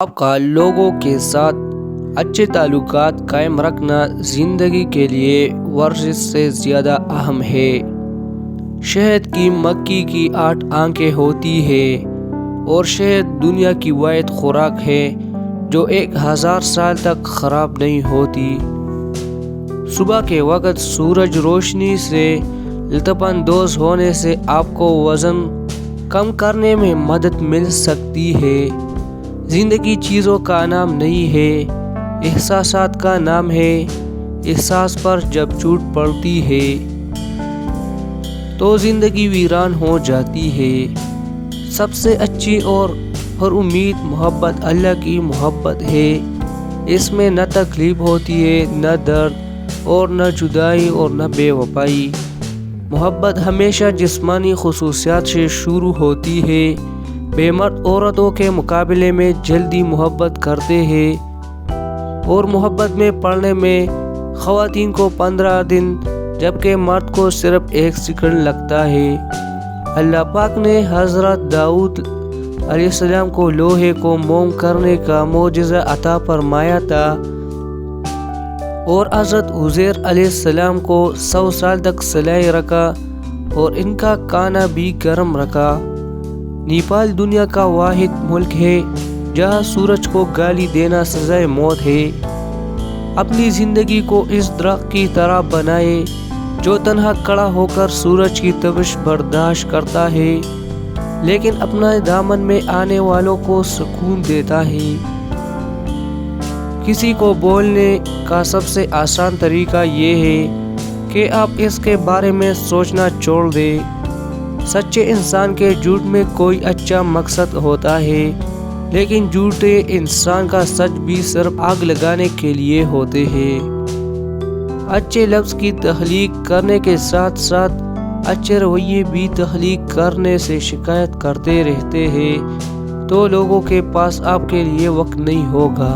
آپ کا لوگوں کے ساتھ اچھے تعلقات قائم رکھنا زندگی کے لیے ورزش سے زیادہ اہم ہے۔ شہد کی مکھی کی 8 آنکھیں ہوتی ہیں اور شہد دنیا کی واحد خوراک ہے جو 1000 سال تک خراب نہیں ہوتی۔ صبح کے وقت سورج روشنی سے لطف اندوز ہونے سے آپ کو وزن کم کرنے میں مدد مل سکتی ہے۔ زندگی چیزوں کا نام نہیں ہے، احساسات کا نام ہے۔ احساس پر جب چوٹ پڑتی ہے تو زندگی ویران ہو جاتی ہے۔ سب سے اچھی اور پر امید محبت اللہ کی محبت ہے۔ اس میں نہ تکلیف ہوتی ہے، نہ درد اور نہ جدائی اور نہ بے وفائی۔ محبت ہمیشہ جسمانی خصوصیات سے شروع ہوتی ہے۔ بے مرد عورتوں کے مقابلے میں جلدی محبت کرتے ہیں اور محبت میں پڑنے میں خواتین کو 15 دن جبکہ مرد کو صرف 1 سیکنڈ لگتا ہے۔ اللہ پاک نے حضرت داؤد علیہ السلام کو لوہے کو موم کرنے کا معجزہ عطا فرمایا تھا اور حضرت عزیر علیہ السلام کو 100 سال تک سلائے رکھا اور ان کا کانا بھی گرم رکھا۔ نیپال دنیا کا واحد ملک ہے جہاں سورج کو گالی دینا سزائے موت ہے۔ اپنی زندگی کو اس درخت کی طرح بنائے جو تنہا کھڑا ہو کر سورج کی تپش برداشت کرتا ہے لیکن اپنا دامن میں آنے والوں کو سکون دیتا ہے۔ کسی کو بولنے کا سب سے آسان طریقہ یہ ہے کہ آپ اس کے بارے میں سوچنا چھوڑ دیں۔ سچے انسان کے جھوٹ میں کوئی اچھا مقصد ہوتا ہے لیکن جھوٹے انسان کا سچ بھی صرف آگ لگانے کے لیے ہوتے ہیں۔ اچھے لفظ کی تخلیق کرنے کے ساتھ ساتھ اچھے رویے بھی تخلیق کرنے سے شکایت کرتے رہتے ہیں تو لوگوں کے پاس آپ کے لیے وقت نہیں ہوگا۔